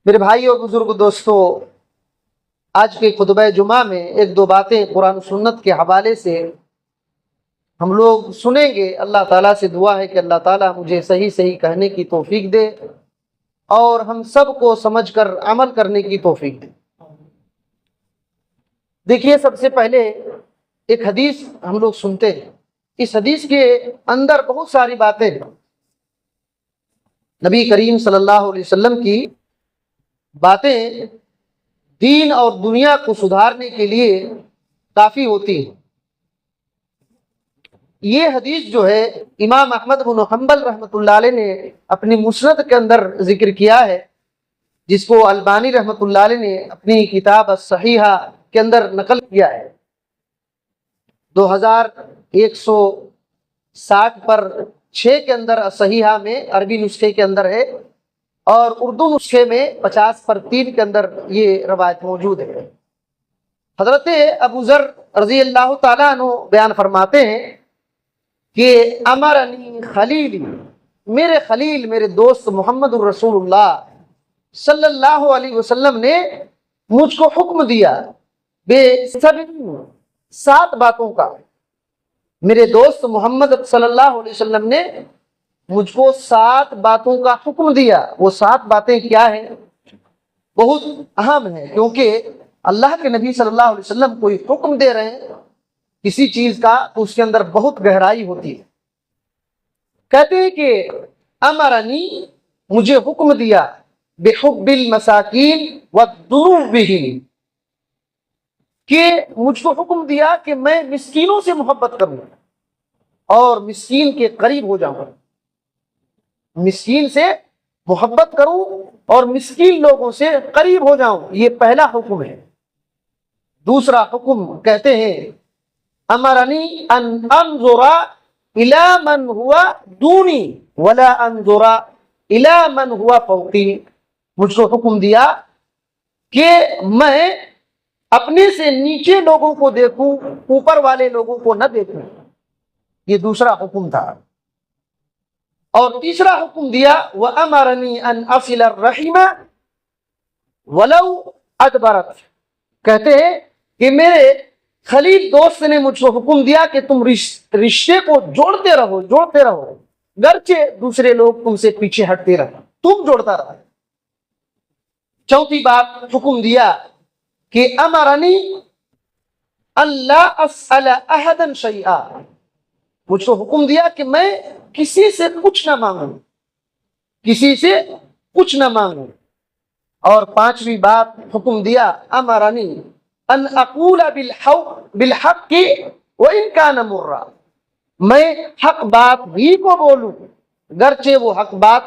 میرے بھائی اور بزرگ دوستو، آج کے خطبہ جمعہ میں ایک دو باتیں قرآن و سنت کے حوالے سے ہم لوگ سنیں گے۔ اللہ تعالیٰ سے دعا ہے کہ اللہ تعالیٰ مجھے صحیح صحیح کہنے کی توفیق دے اور ہم سب کو سمجھ کر عمل کرنے کی توفیق دے۔ دیکھیے، سب سے پہلے ایک حدیث ہم لوگ سنتے ہیں۔ اس حدیث کے اندر بہت ساری باتیں ہیں۔ نبی کریم صلی اللہ علیہ وسلم کی باتیں دین اور دنیا کو سدھارنے کے لیے کافی ہوتی ہیں۔ یہ حدیث جو ہے امام احمد بن حنبل رحمۃ اللہ علیہ نے اپنی مسند کے اندر ذکر کیا ہے، جس کو البانی رحمۃ اللہ علیہ نے اپنی کتاب الصحیحہ کے اندر نقل کیا ہے۔ 2160 پر 6 کے اندر الصحیحہ میں عربی نسخے کے اندر ہے، اور اردو نسخے میں 50 پر 3 کے اندر یہ روایت موجود ہے۔ حضرت ابو ذر رضی اللہ تعالیٰ عنہ بیان فرماتے ہیں کہ امرنی خلیلی، میرے خلیل، میرے دوست محمد الرسول اللہ صلی اللہ علیہ وسلم نے مجھ کو حکم دیا بے 7 باتوں کا۔ میرے دوست محمد صلی اللہ علیہ وسلم نے مجھ کو 7 باتوں کا حکم دیا۔ وہ 7 باتیں کیا ہیں؟ بہت اہم ہیں، کیونکہ اللہ کے نبی صلی اللہ علیہ وسلم کوئی حکم دے رہے ہیں کسی چیز کا تو اس کے اندر بہت گہرائی ہوتی ہے۔ کہتے ہیں کہ امرنی، مجھے حکم دیا بحب المساکین والدنو بہم، کہ مجھ کو حکم دیا کہ میں مسکینوں سے محبت کروں اور مسکین کے قریب ہو جاؤں، مسکین سے محبت کروں اور مسکین لوگوں سے قریب ہو جاؤں۔ یہ پہلا حکم ہے۔ دوسرا حکم کہتے ہیں امرنی ان انظر الی من ہوا دونی ولا انظر الی من ہوا فوقی، مجھ کو حکم دیا کہ میں اپنے سے نیچے لوگوں کو دیکھوں، اوپر والے لوگوں کو نہ دیکھوں۔ یہ دوسرا حکم تھا۔ اور تیسرا حکم دیا وَأَمَرَنِي أَنْ أَصِلَ الرَّحِمَ وَلَوْ أَدْبَرَتْ، کہتے ہیں کہ میرے خلیل دوست نے مجھ کو حکم دیا کہ تم رشتے کو جوڑتے رہو گرچہ دوسرے لوگ تم سے پیچھے ہٹتے رہے، تم جوڑتا رہو۔ چوتھی بات حکم دیا کہ امرنی اللہ اسأل احدا شیئا، مجھ کو حکم دیا کہ میں کسی سے کچھ نہ مانگوں۔ اور پانچویں بات حکم دیا امرنی ان اقول بالحق وان کان مرا، میں حق بات ہی کو بولوں گرچہ وہ حق بات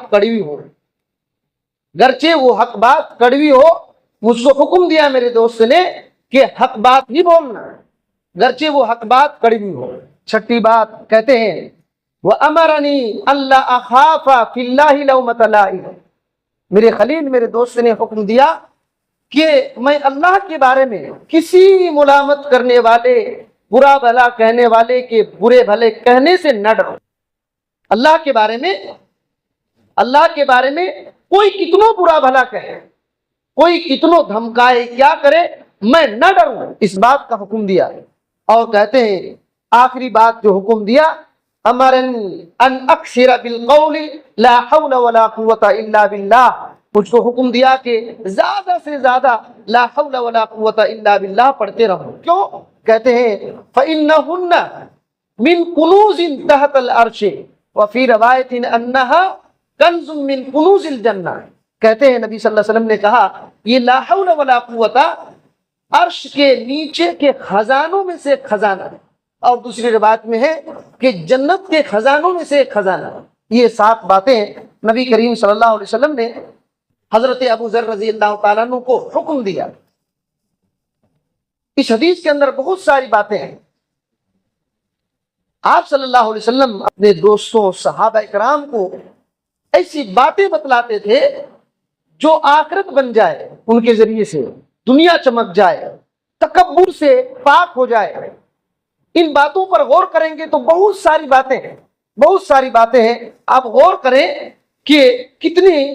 کڑوی ہو۔ مجھ کو حکم دیا میرے دوست نے کہ حق بات ہی بولنا گرچہ وہ حق بات کڑوی ہو۔ چھٹی بات کہتے ہیں وَأَمَرَنِي أَلَّا أَخَافَ فِي اللَّهِ لَوْمَةَ لَائِمٍ، میرے خلیل، میرے دوست نے حکم دیا کہ میں اللہ کے بارے میں کسی ملامت کرنے والے، برا بھلا کہنے والے کے برے بھلے کہنے سے نہ ڈروں۔ اللہ کے بارے میں کوئی کتنوں برا بھلا کہے، کوئی کتنوں دھمکائے، کیا کرے، میں نہ ڈروں، اس بات کا حکم دیا۔ اور کہتے ہیں آخری بات جو حکم دیا امرنی ان اکثر بالقول لا حول ولا قوت الا باللہ، مجھ کو حکم دیا کہ زیادہ سے زیادہ لا حول ولا قوت الا باللہ پڑھتے رہو۔ کیوں؟ کہتے ہیں فإنہن من کنوز تحت العرش وفی روایت انہا کنز من کنوز الجنہ، کہتے ہیں نبی صلی اللہ علیہ وسلم نے کہا یہ لا حول ولا قوت عرش کے نیچے کے خزانوں میں سے خزانہ ہے، اور دوسری روایت میں ہے کہ جنت کے خزانوں میں سے ایک خزانہ ہے۔ یہ 7 باتیں نبی کریم صلی اللہ علیہ وسلم نے حضرت ابو ذر رضی اللہ تعالیٰ عنہ کو حکم دیا۔ اس حدیث کے اندر بہت ساری باتیں ہیں۔ آپ صلی اللہ علیہ وسلم اپنے دوستوں، صحابہ کرام کو ایسی باتیں بتلاتے تھے جو آخرت بن جائے، ان کے ذریعے سے دنیا چمک جائے، تکبر سے پاک ہو جائے۔ ان باتوں پر غور کریں گے تو بہت ساری باتیں ہیں۔ آپ غور کریں کہ کتنی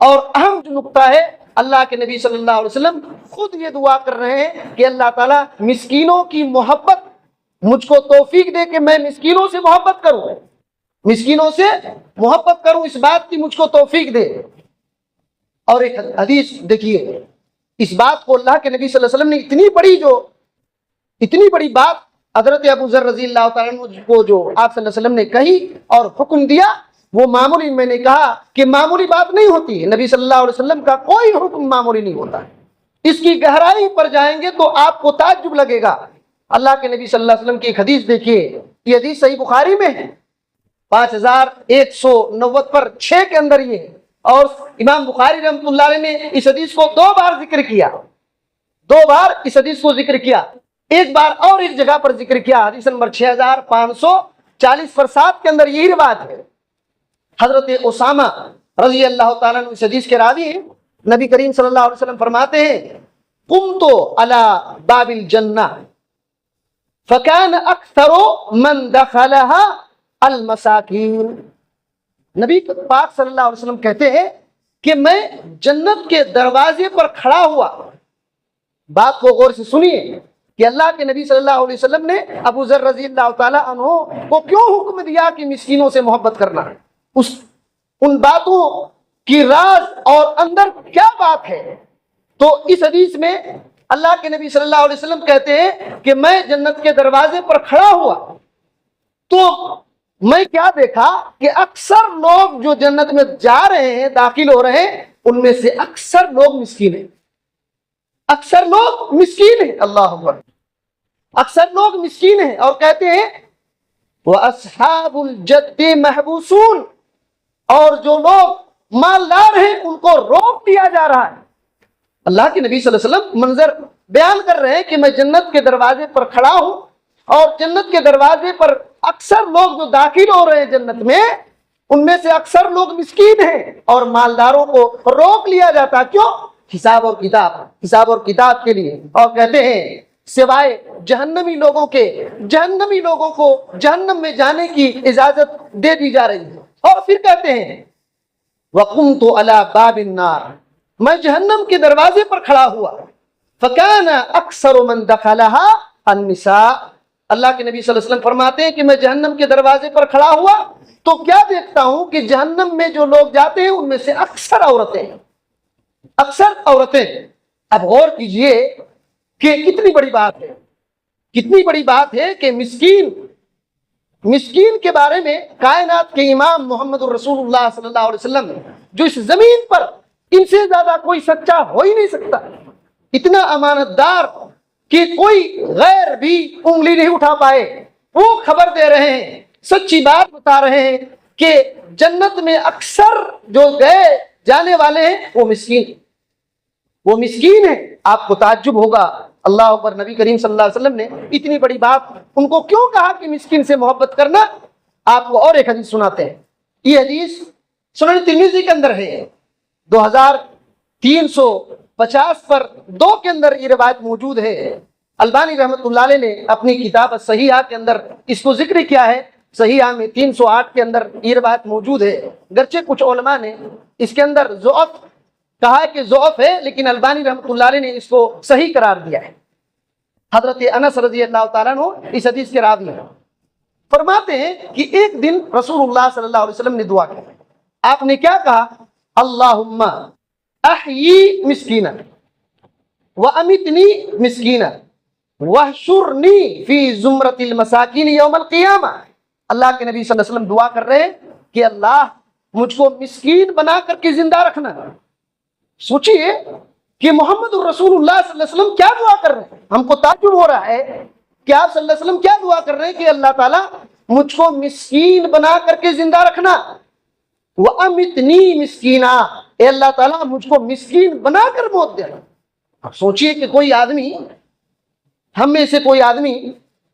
اور اہم جو نقطہ ہے، اللہ کے نبی صلی اللہ علیہ وسلم خود یہ دعا کر رہے ہیں کہ اللہ تعالیٰ مسکینوں کی محبت مجھ کو توفیق دے کہ میں مسکینوں سے محبت کروں، مسکینوں سے محبت کروں، اس بات کی مجھ کو توفیق دے۔ اور ایک حدیث دیکھیے، اس بات کو اللہ کے نبی صلی اللہ علیہ وسلم نے اتنی بڑی بات حضرت ابو ذر رضی اللہ تعالیٰ عنہ کو جو آپ صلی اللہ علیہ وسلم نے کہی اور حکم دیا، وہ معمولی، میں نے کہا کہ معمولی بات نہیں ہوتی ہے۔ نبی صلی اللہ علیہ وسلم کا کوئی حکم معمولی نہیں ہوتا، اس کی گہرائی پر جائیں گے تو آپ کو تعجب لگے گا۔ اللہ کے نبی صلی اللہ علیہ وسلم کی ایک حدیث دیکھیے، یہ حدیث صحیح بخاری میں ہے، 5190 پر 6 کے اندر یہ ہے، اور امام بخاری رحمۃ اللہ علیہ نے اس حدیث کو 2 بار ذکر کیا، 2 بار اس حدیث کو ذکر کیا، ایک بار اور ایک جگہ پر ذکر کیا، حدیث نمبر 6540 پر 7 کے اندر یہی روایت ہے۔ حضرت اسامہ رضی اللہ تعالیٰ عنہ اس حدیث کے راوی ہیں، نبی کریم صلی اللہ علیہ وسلم فرماتے ہیں قمت علی باب الجنہ فکان اکثر من دخلها المساکین۔ نبی پاک صلی اللہ علیہ وسلم کہتے ہیں کہ میں جنت کے دروازے پر کھڑا ہوا۔ بات کو غور سے سنیے کہ اللہ کے نبی صلی اللہ علیہ وسلم نے ابو ذر رضی اللہ تعالیٰ عنہ کو کیوں حکم دیا کہ مسکینوں سے محبت کرنا، ان باتوں کی راز اور اندر کیا بات ہے؟ تو اس حدیث میں اللہ کے نبی صلی اللہ علیہ وسلم کہتے ہیں کہ میں جنت کے دروازے پر کھڑا ہوا تو میں کیا دیکھا کہ اکثر لوگ جو جنت میں جا رہے ہیں، داخل ہو رہے ہیں، ان میں سے اکثر لوگ مسکین ہیں، اکثر لوگ مسکین ہیں، اللہ اکبر، اکثر لوگ مسکین ہیں۔ اور کہتے ہیں وَأَصْحَابُ الْجَدِّ مَحْبُوسُونَ، اور جو لوگ مالدار ہیں ان کو روک دیا جا رہا ہے۔ اللہ کے نبی صلی اللہ علیہ وسلم منظر بیان کر رہے ہیں کہ میں جنت کے دروازے پر کھڑا ہوں اور جنت کے دروازے پر اکثر لوگ جو داخل ہو رہے ہیں جنت میں، ان میں سے اکثر لوگ مسکین ہیں اور مالداروں کو روک لیا جاتا، کیوں؟ حساب اور کتاب کے لیے۔ اور کہتے ہیں سوائے جہنمی لوگوں کو جہنم میں جانے کی اجازت دے دی جا رہی ہے۔ اور پھر کہتے ہیں وَقُمْتُ عَلَى بَابِ النَّارِ، میں جہنم کے دروازے پر کھڑا ہوا، فَكَانَ أَكْثَرُ مَنْ دَخَلَهَا النِّسَاءُ، اللہ کے نبی صلی اللہ علیہ وسلم فرماتے ہیں کہ میں جہنم کے دروازے پر کھڑا ہوا تو کیا دیکھتا ہوں کہ جہنم میں جو لوگ جاتے ہیں ان میں سے اکثر عورتیں ہیں، اکثر عورتیں۔ اب غور کیجئے کہ کتنی بڑی بات ہے کہ مسکین کے بارے میں کائنات کے امام محمد الرسول اللہ صلی اللہ علیہ وسلم جو اس زمین پر ان سے زیادہ کوئی سچا ہو ہی نہیں سکتا، اتنا امانت دار کہ کوئی غیر بھی انگلی نہیں اٹھا پائے، وہ خبر دے رہے ہیں، سچی بات بتا رہے ہیں کہ جنت میں اکثر جو گئے جانے والے ہیں وہ مسکین ہیں۔ آپ کو تعجب ہوگا، اللہ اکبر، نبی کریم صلی اللہ علیہ وسلم نے اتنی بڑی بات ان کو کیوں کہا کہ مسکین سے محبت کرنا؟ آپ کو اور ایک حدیث سناتے ہیں۔ یہ حدیث سنن ترمذی کے اندر ہے، 2350 پر 2 کے اندر یہ روایت موجود ہے۔ البانی رحمۃ اللہ علیہ نے اپنی کتاب الصحیحہ کے اندر اس کو ذکر کیا ہے، صحیحہ میں 308 کے اندر یہ روایت موجود ہے، گرچہ کچھ علماء نے اس کے اندر ضعف کہا ہے کہ ضعف ہے، لیکن البانی رحمۃ اللہ علیہ نے اس کو صحیح قرار دیا ہے۔ حضرت انس رضی اللہ تعالیٰ عنہ اس حدیث کے راوی ہیں، فرماتے ہیں کہ ایک دن رسول اللہ صلی اللہ علیہ وسلم نے دعا کی، آپ نے کیا کہا؟ اللہم احیی مسکینا وامتنی مسکینا واحشرنی فی زمرۃ المساکین یوم القیامہ۔ اللہ کے نبی صلی اللہ علیہ وسلم دعا کر رہے ہیں کہ اللہ مجھ کو مسکین بنا کر کے زندہ رکھنا۔ سوچئے کہ محمد الرسول اللہ صلی اللہ علیہ وسلم کیا دعا کر رہے ہیں، ہم کو تعجب ہو رہا ہے کہ آپ صلی اللہ علیہ وسلم کیا دعا کر رہے ہیں کہ اللہ تعالیٰ مجھ کو مسکین بنا کر کے زندہ رکھنا، وَأَمِتْنِي مِسْكِينًا، اے اللہ تعالیٰ مجھ کو مسکین بنا کر موت دینا۔ اب سوچئے کہ کوئی آدمی، ہم میں سے کوئی آدمی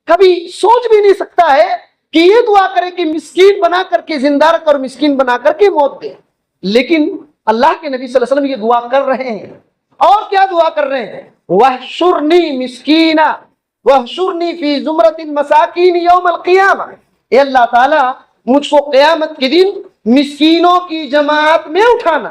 کبھی سوچ بھی نہیں سکتا ہے کہ یہ دعا کرے کہ مسکین بنا کر کے زندہ رکھ اور مسکین بنا کر کے موت دے، لیکن اللہ کے نبی صلی اللہ علیہ وسلم یہ دعا کر رہے ہیں۔ اور کیا دعا کر رہے ہیں؟ وَاحْشُرْنِي مِسْكِينًا وَاحْشُرْنِي فِي زُمْرَةِ الْمَسَاكِينِ يَوْمَ الْقِيَامَةِ، اے اللہ تعالیٰ مجھ کو قیامت کے دن مسکینوں کی جماعت میں اٹھانا،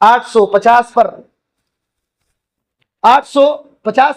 850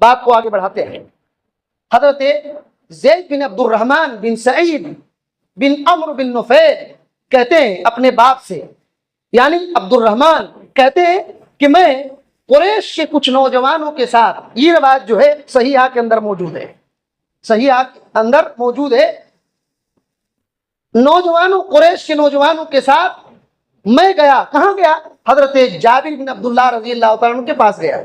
بات کو آگے بڑھاتے ہیں. حضرت زید بن عبد الرحمن بن سعید بن عمرو بن نفیل کہتے ہیں اپنے باپ سے، یعنی عبد الرحمن کہتے ہیں کہ میں قریش کے کچھ نوجوانوں کے ساتھ، یہ روایت جو ہے صحیحہ کے اندر موجود ہے، صحیحہ کے اندر موجود ہے، نوجوانوں قریش کے نوجوانوں کے ساتھ میں گیا. کہاں گیا؟ حضرت جابر بن عبداللہ رضی اللہ تعالیٰ عنہ کے پاس گیا.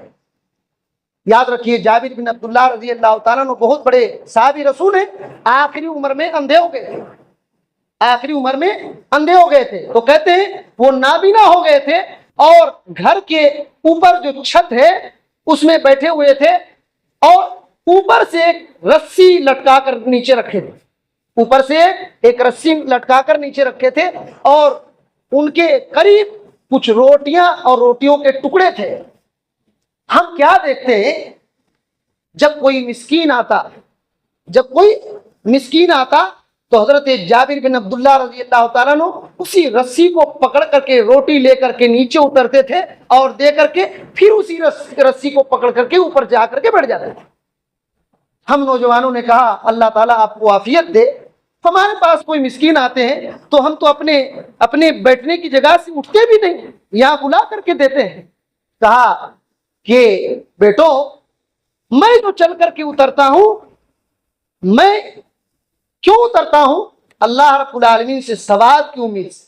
یاد رکھیے جابر بن عبداللہ رضی اللہ تعالیٰ عنہ بہت بڑے صحابی رسول ہیں، آخری عمر میں اندھے ہو گئے تھے، آخری عمر میں اندھے ہو گئے تھے. تو کہتے ہیں وہ نابینا ہو گئے تھے اور گھر کے اوپر جو چھت ہے اس میں بیٹھے ہوئے تھے اور اوپر سے ایک رسی لٹکا کر نیچے رکھے تھے، اوپر سے ایک رسی لٹکا کر نیچے رکھے تھے اور ان کے قریب کچھ روٹیاں اور روٹیوں کے ٹکڑے تھے. ہم کیا دیکھتے ہیں، جب کوئی مسکین آتا تو حضرت جابر بن عبداللہ رضی اللہ تعالیٰ عنہ اسی رسی کو پکڑ کر کے روٹی لے کر کے نیچے اترتے تھے اور دے کر کے پھر اسی رسی کو پکڑ کر کے اوپر جا کر کے بیٹھ جاتے تھے. ہم نوجوانوں نے کہا اللہ تعالیٰ آپ کو عافیت دے، ہمارے پاس کوئی مسکین آتے ہیں تو ہم تو اپنے بیٹھنے کی جگہ سے اٹھتے بھی نہیں، یہاں بلا کر کے دیتے ہیں. کہا کہ بیٹو میں جو چل کر کے اترتا ہوں، میں کیوں اترتا ہوں؟ اللہ رب العالمین سے ثواب کی امید سے.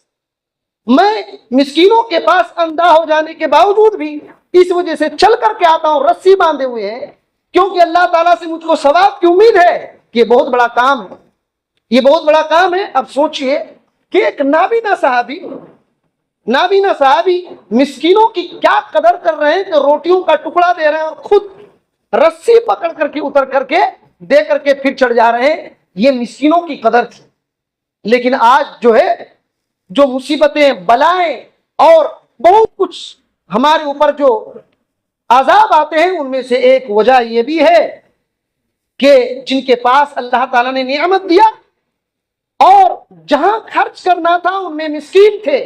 میں مسکینوں کے پاس اندھا ہو جانے کے باوجود بھی اس وجہ سے چل کر کے آتا ہوں رسی باندھے ہوئے ہیں، کیونکہ اللہ تعالیٰ سے مجھ کو ثواب کی امید ہے. یہ بہت بڑا کام ہے، یہ بہت بڑا کام ہے. اب سوچئے کہ ایک نابینا صحابی مسکینوں کی کیا قدر کر رہے ہیں کہ روٹیوں کا ٹکڑا دے رہے ہیں اور خود رسی پکڑ کر کے اتر کر کے دے کر کے پھر چڑھ جا رہے ہیں. یہ مسکینوں کی قدر تھی. لیکن آج جو ہے جو مصیبتیں، بلائیں اور بہت کچھ ہمارے اوپر جو عذاب آتے ہیں، ان میں سے ایک وجہ یہ بھی ہے کہ جن کے پاس اللہ تعالیٰ نے نعمت دیا اور جہاں خرچ کرنا تھا ان میں مسکین تھے،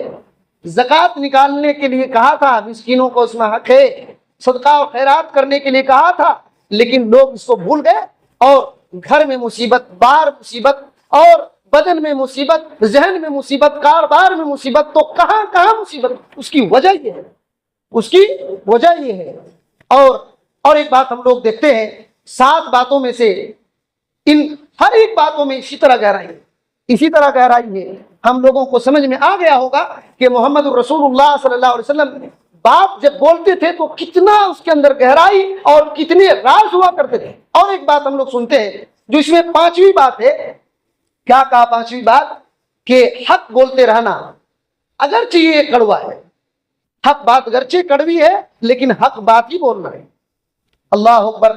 زکوٰۃ نکالنے کے لیے کہا تھا، مسکینوں کو اس میں حق ہے، صدقہ اور خیرات کرنے کے لیے کہا تھا، لیکن لوگ اس کو بھول گئے اور گھر میں مصیبت، باہر مصیبت اور بدن میں مصیبت، ذہن میں مصیبت، کاروبار میں مصیبت، تو کہاں مصیبت. اس کی وجہ یہ ہے. اور ایک بات ہم لوگ دیکھتے ہیں، 7 باتوں میں سے ان ہر ایک باتوں میں اسی طرح گہرائی ہے. ہم لوگوں کو سمجھ میں آ گیا ہوگا کہ محمد الرسول اللہ صلی اللہ علیہ وسلم بات جب بولتے تھے تو کتنا اس کے اندر گہرائی اور کتنے راز ہوا کرتے تھے. اور ایک بات ہم لوگ سنتے ہیں جو اس میں 5ویں بات ہے. کیا کہا 5ویں بات؟ کہ حق بولتے رہنا، اگرچہ یہ کڑوا ہے، حق بات اگرچہ کڑوی ہے لیکن حق بات ہی بولنا ہے. اللہ اکبر.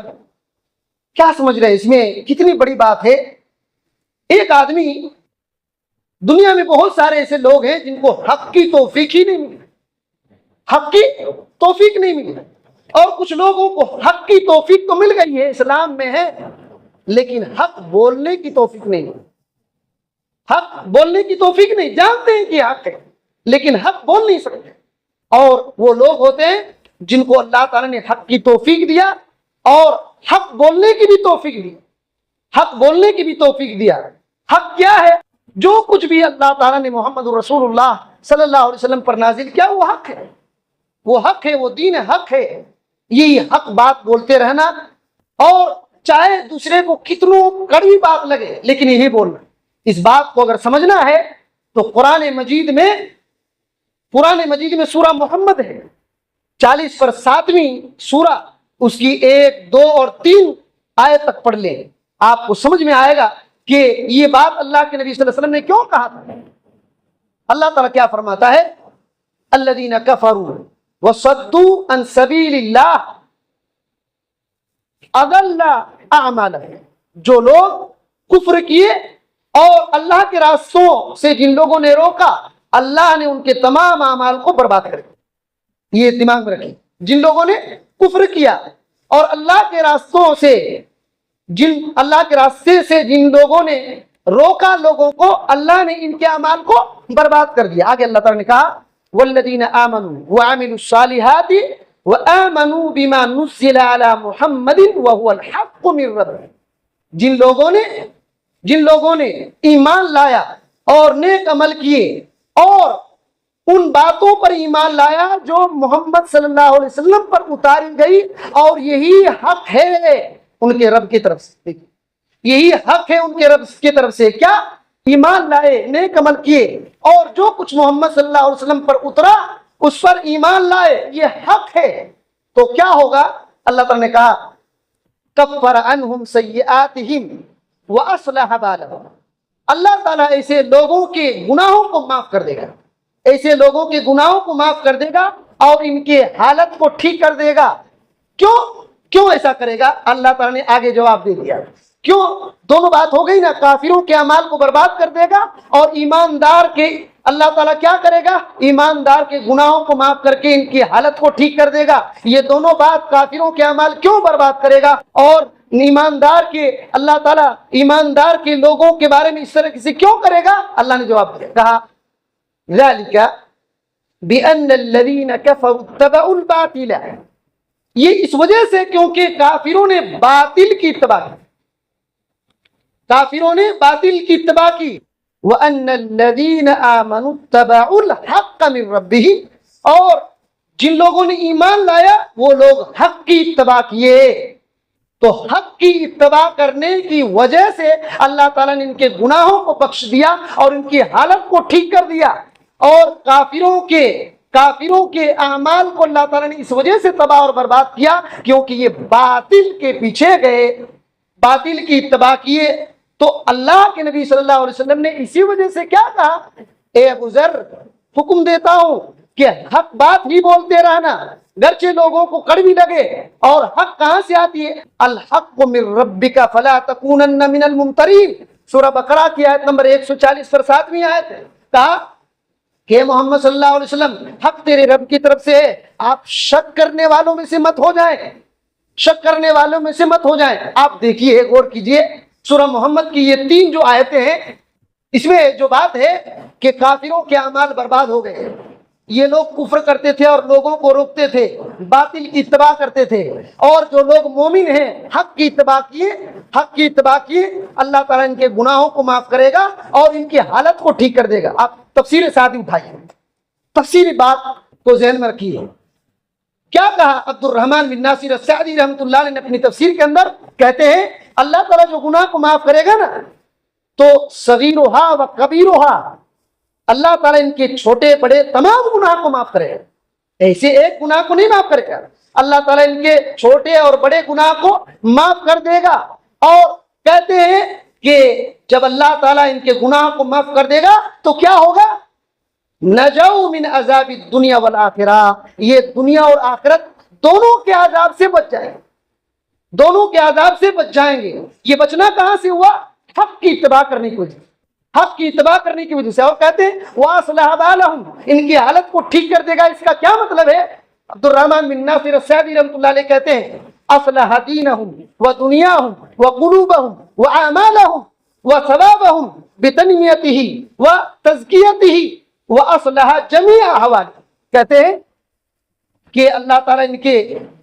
کیا سمجھ رہے ہیں اس میں کتنی بڑی بات ہے. ایک آدمی، دنیا میں بہت سارے ایسے لوگ ہیں جن کو حق کی توفیق ہی نہیں ملی، اور کچھ لوگوں کو حق کی توفیق تو مل گئی ہے، اسلام میں ہے، لیکن حق بولنے کی توفیق نہیں. حق بولنے کی توفیق نہیں، جانتے ہیں کہ حق ہے لیکن حق بول نہیں سکتے. اور وہ لوگ ہوتے ہیں جن کو اللہ تعالیٰ نے حق کی توفیق دیا اور حق بولنے کی بھی توفیق دیا. حق کیا ہے؟ جو کچھ بھی اللہ تعالیٰ نے محمد رسول اللہ صلی اللہ علیہ وسلم پر نازل کیا وہ حق ہے، وہ دین حق ہے. یہی حق بات بولتے رہنا، اور چاہے دوسرے کو کتنوں کڑوی بات لگے لیکن یہی بولنا. اس بات کو اگر سمجھنا ہے تو قرآن مجید میں سورہ محمد ہے 40 پر 7ویں سورہ، اس کی 1، 2 اور 3 آیت تک پڑھ لیں، آپ کو سمجھ میں آئے گا کہ یہ بات اللہ کے نبی صلی اللہ علیہ وسلم نے کیوں کہا تھا. اللہ تعالیٰ کیا فرماتا ہے؟ الذین کفروا وصدوا عن سبیل اللہ اضل اعمالهم. جو لوگ کفر کیے اور اللہ کے راستوں سے جن لوگوں نے روکا، اللہ نے ان کے تمام اعمال کو برباد کر دیا. یہ دماغ میں رکھیں، جن لوگوں نے کفر کیا اور اللہ کے راستے سے جن لوگوں نے روکا لوگوں کو، اللہ نے ان کے اعمال کو برباد کر دیا. آگے اللہ تعالیٰ نے کہا والذین آمنوا وعملوا الصالحات وآمنوا بما نزل على محمد وهو الحق من ربهم، جن لوگوں نے ایمان لایا اور نیک عمل کیے اور ان باتوں پر ایمان لایا جو محمد صلی اللہ علیہ وسلم پر اتاری گئی، اور یہی حق ہے ان کے رب کی طرف سے، یہی حق ہے ان کے رب کی طرف سے۔ کیا؟ ایمان لائے، نیک عمل کیے، اور جو کچھ محمد صلی اللہ علیہ وسلم پر اترا اس پر ایمان لائے، یہ حق ہے۔ تو کیا ہوگا؟ اللہ تعالیٰ نے کہا کفر عنہم سیئاتہم واصلح بالہم، اللہ تعالیٰ ایسے لوگوں کے گناہوں کو معاف کر دے گا، ایسے لوگوں کے گناہوں کو معاف کر دے گا اور ان کے حالت کو ٹھیک کر دے گا۔ کیوں ایسا کرے گا؟ اللہ تعالیٰ نے آگے جواب دے دیا۔ کیوں؟ دونوں بات ہو گئی نا، کافروں کے اعمال کو برباد کر دے گا اور ایماندار کے اللہ تعالیٰ کیا کرے گا؟ ایماندار کے گناہوں کو معاف کر کے ان کی حالت کو ٹھیک کر دے گا۔ یہ دونوں بات کافروں کے اعمال کیوں برباد کرے گا اور ایماندار کے اللہ تعالیٰ ایماندار کے لوگوں کے بارے میں اس طرح سے کیوں کرے گا؟ اللہ نے جواب دیا، کہا ذالک بأن الذین کفروا اتبعوا الباطل، یہ اس وجہ سے کیونکہ کافروں نے باطل کی اتباع کی، کافروں نے باطل کی اتباع کی۔ وَأَنَّ الَّذِينَ آمَنُوا اتَّبَعُوا الْحَقَّ مِن رَبِّهِمْ، اور جن لوگوں نے ایمان لایا وہ لوگ حق کی اتباع کیے۔ تو حق کی اتباع کرنے کی وجہ سے اللہ تعالیٰ نے ان کے گناہوں کو بخش دیا اور ان کی حالت کو ٹھیک کر دیا، اور کافروں کے اعمال کو اللہ تعالیٰ نے اس وجہ سے تباہ اور برباد کیا کیونکہ یہ باطل کے پیچھے گئے، باطل کی اتباع کیے۔ تو اللہ کے نبی صلی اللہ علیہ وسلم نے اسی وجہ سے کیا کہا؟ اے ابو ذر، حکم دیتا ہوں کہ حق بات ہی بولتے رہنا، گرچہ لوگوں کو کڑوی لگے۔ اور حق کہاں سے آتی ہے؟ الحق من ربک فلا تکونن من الممترین، سورہ بقرہ کی آیت نمبر 140 پر 7ویں آیت ہے۔ کہا کہ محمد صلی اللہ علیہ وسلم حق تیرے رب کی طرف سے ہے، آپ شک کرنے والوں میں سے مت ہو جائیں، شک کرنے والوں میں سے مت ہو جائیں۔ آپ دیکھیے، غور کیجئے، سورہ محمد کی یہ 3 جو آیتیں ہیں، اس میں جو بات ہے کہ کافروں کے اعمال برباد ہو گئے، یہ لوگ کفر کرتے تھے اور لوگوں کو روکتے تھے، باطل کی اتباع کرتے تھے، اور جو لوگ مومن ہیں حق کی اتباع کیے، اللہ تعالیٰ ان کے گناہوں کو معاف کرے گا اور ان کی حالت کو ٹھیک کر دے گا۔ آپ تفسیر سعدی اٹھائیے، تفسیری بات کو ذہن میں رکھیے۔ کیا کہا عبد الرحمن بن ناصر السعدی رحمۃ اللہ علیہ نے اپنی تفسیر کے اندر؟ کہتے ہیں اللہ تعالیٰ جو گناہ کو معاف کرے گا نا، تو صغیرھا و کبیرھا، اللہ تعالیٰ ان کے چھوٹے بڑے تمام گناہ کو معاف کرے گا، ایسے ایک گناہ کو نہیں معاف کرے گا، اللہ تعالیٰ ان کے چھوٹے اور بڑے گناہ کو معاف کر دے گا۔ اور کہتے ہیں کہ جب اللہ تعالیٰ ان کے گناہ کو معاف کر دے گا تو کیا ہوگا؟ نجوا من عذاب الدنیا والآخرہ، یہ دنیا اور آخرت دونوں کے عذاب سے بچ جائیں گے، دونوں کے عذاب سے بچ جائیں گے۔ یہ بچنا کہاں سے ہوا؟ حق کی اتباع کرنے کی وجہ سے، حق کی اتباع کرنے کی وجہ سے۔ اور کہتے ہیں وَأَصْلَحَ بَالَهُمْ، ان کی حالت کو ٹھیک کر دے گا۔ اس کا کیا مطلب ہے؟ عبد الرحمن بن ناصر السعدی رحمۃ اللہ علیہ کہتے ہیں اصلح دینہم ودنیاہم وقلوبہم واعمالہم وثوابہم بتنمیتہ وتزکیتہ واصلح جمیع احوالہم، کہتے ہیں کہ اللہ تعالیٰ ان کے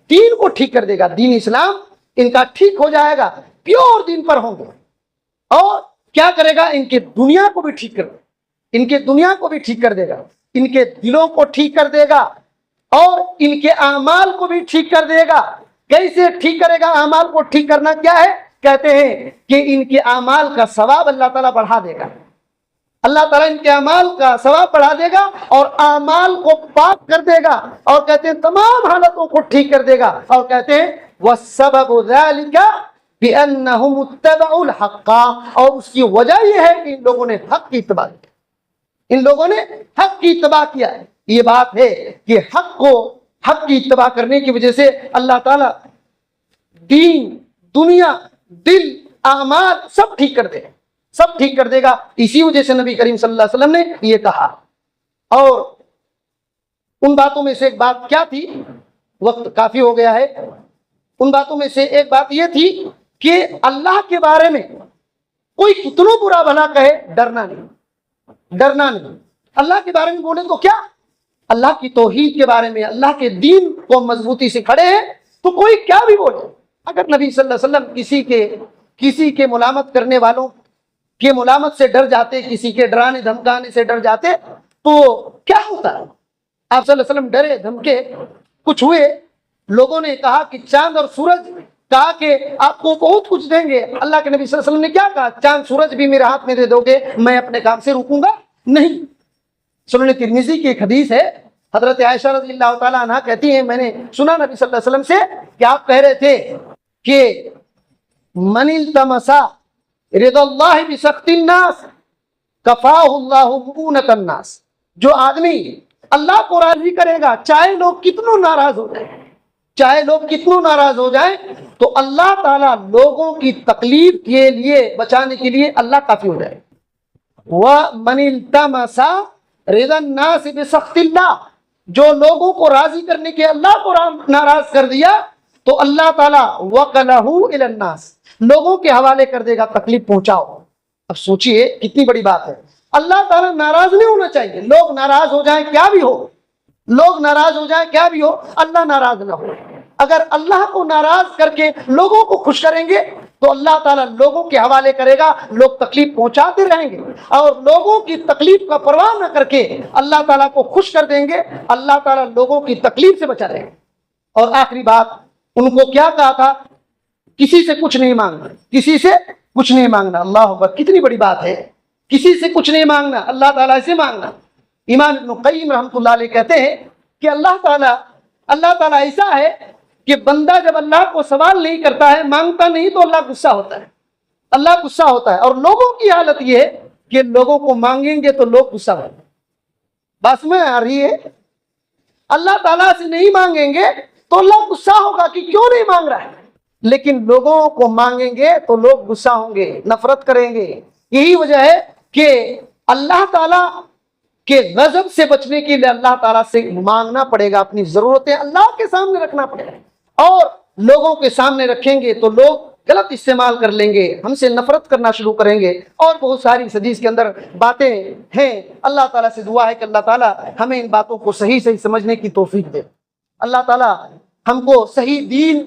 دین کو ٹھیک کر دے گا، دین اسلام ان کا ٹھیک ہو جائے گا، پیور دین پر ہوں گے۔ اور کیا کرے گا؟ ان کے دنیا کو بھی ٹھیک کر دے گا، ان کے دنیا کو بھی ٹھیک کر دے گا، ان کے دلوں کو ٹھیک کر دے گا اور ان کے اعمال کو بھی ٹھیک کر دے گا۔ کیسے ٹھیک کرے گا؟ اعمال کو ٹھیک کرنا کیا ہے؟ کہتے ہیں کہ ان کے اعمال کا ثواب اللہ تعالیٰ بڑھا دے گا، اللہ تعالیٰ ان کے اعمال کا ثواب بڑھا دے گا اور اعمال کو پاک کر دے گا، اور کہتے ہیں تمام حالتوں کو ٹھیک کر دے گا۔ اور کہتے ہیں وَالسَّبَبُ ذَلِكَ بِأَنَّهُمُ اتَّبَعُوا الْحَقَّ، اور اس کی وجہ یہ ہے کہ ان لوگوں نے حق کی اتباع کی، ان لوگوں نے حق کی اتباع کیا ہے۔ یہ بات ہے کہ حق کی اتباع کرنے کی وجہ سے اللہ تعالیٰ دین، دنیا، دل، اعمال سب ٹھیک کر دے گا، سب ٹھیک کر دے گا۔ اسی وجہ سے نبی کریم صلی اللہ علیہ وسلم نے یہ کہا۔ اور ان باتوں میں سے ایک بات کیا تھی؟ وقت کافی ہو گیا ہے۔ ان باتوں میں سے ایک بات یہ تھی کہ اللہ کے بارے میں کوئی کتنا برا بھلا کہے، ڈرنا نہیں، ڈرنا نہیں۔ اللہ کے بارے میں بولے تو کیا؟ اللہ کی توحید کے بارے میں, اللہ کے دین کو مضبوطی سے کھڑے ہیں, تو کوئی کیا بھی بولے. اگر نبی صلی اللہ علیہ وسلم کسی کے ملامت کرنے والوں کے ملامت سے ڈر جاتے, کسی کے ڈرانے دھمکانے سے ڈر جاتے, تو کیا ہوتا ہے؟ آپ صلی اللہ علیہ وسلم ڈرے دھمکے, کچھ ہوئے, لوگوں نے کہا کہ چاند اور سورج, کہا کہ آپ کو بہت کچھ دیں گے. اللہ کے نبی صلی اللہ علیہ وسلم نے کیا کہا؟ چاند سورج بھی میرے ہاتھ میں دے دو گے, میں اپنے کام سے رکوں گا نہیں. سنن ترمذی کی ایک حدیث ہے, حضرت عائشہ رضی اللہ تعالیٰ عنہ کہتی ہیں, میں نے سنا نبی صلی اللہ علیہ وسلم سے کہ آپ کہہ رہے تھے کہ من التمسا رضا اللہ بسخط الناس کفاہ اللہ مؤونۃ الناس. جو آدمی اللہ کو راضی کرے گا, چاہے لوگ کتنوں ناراض ہو جائیں, چاہے لوگ کتنوں ناراض ہو جائیں, تو اللہ تعالیٰ لوگوں کی تکلیف کے لیے بچانے کے لیے اللہ کافی ہو جائے. وَمَنِ الْتَمَسَ رِضَا النَّاسِ بِسَخْطِ اللَّهِ, جو لوگوں کو راضی کرنے کے اللہ کو ناراض کر دیا, تو اللہ تعالیٰ وَقَلَهُ إِلَى النَّاسِ, لوگوں کے حوالے کر دے گا, تکلیف پہنچاؤ. اب سوچئے کتنی بڑی بات ہے. اللہ تعالیٰ ناراض نہیں ہونا چاہیے. لوگ ناراض ہو جائیں کیا بھی ہو, لوگ ناراض ہو جائیں کیا بھی ہو, اللہ ناراض نہ ہو. اگر اللہ کو ناراض کر کے لوگوں کو خوش کریں گے تو اللہ تعالیٰ لوگوں کے حوالے کرے گا, لوگ تکلیف پہنچاتے رہیں گے, اور لوگوں کی تکلیف کا پرواہ نہ کر کے اللہ تعالیٰ کو خوش کر دیں گے, اللہ تعالیٰ لوگوں کی تکلیف سے بچا رہے گا. اور آخری بات, ان کو کیا کہا تھا؟ کسی سے کچھ نہیں مانگنا, کسی سے کچھ نہیں مانگنا. اللہ اکبر, کتنی بڑی بات ہے, کسی سے کچھ نہیں مانگنا, اللہ تعالیٰ سے مانگنا. امام ابن قیم رحمۃ اللہ علیہ کہتے ہیں کہ اللہ تعالیٰ ایسا ہے کہ بندہ جب اللہ کو سوال نہیں کرتا ہے, مانگتا نہیں, تو اللہ غصہ ہوتا ہے, اللہ غصہ ہوتا ہے. اور لوگوں کی حالت یہ ہے کہ لوگوں کو مانگیں گے تو لوگ غصہ ہوتے ہیں. بس میں آ رہی ہے, اللہ تعالیٰ سے نہیں مانگیں گے تو اللہ غصہ ہوگا کہ کیوں نہیں مانگ رہا ہے, لیکن لوگوں کو مانگیں گے تو لوگ غصہ ہوں گے, نفرت کریں گے. یہی وجہ ہے کہ اللہ تعالیٰ کہ غضب سے بچنے کے لیے اللہ تعالیٰ سے مانگنا پڑے گا, اپنی ضرورتیں اللہ کے سامنے رکھنا پڑے گا. اور لوگوں کے سامنے رکھیں گے تو لوگ غلط استعمال کر لیں گے, ہم سے نفرت کرنا شروع کریں گے, اور بہت ساری حدیث کے اندر باتیں ہیں. اللہ تعالیٰ سے دعا ہے کہ اللہ تعالیٰ ہمیں ان باتوں کو صحیح سمجھنے کی توفیق دے. اللہ تعالیٰ ہم کو صحیح دین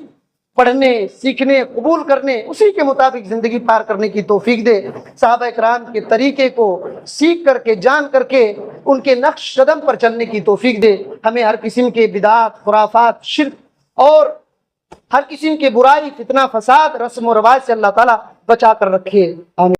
پڑھنے, سیکھنے, قبول کرنے, اسی کے مطابق زندگی پار کرنے کی توفیق دے. صحابہ اکرام کے طریقے کو سیکھ کر کے, جان کر کے, ان کے نقش قدم پر چلنے کی توفیق دے. ہمیں ہر قسم کے بدعات, خرافات, شرک اور ہر قسم کے برائی, فتنہ, فساد, رسم و رواج سے اللہ تعالیٰ بچا کر رکھے. آمین.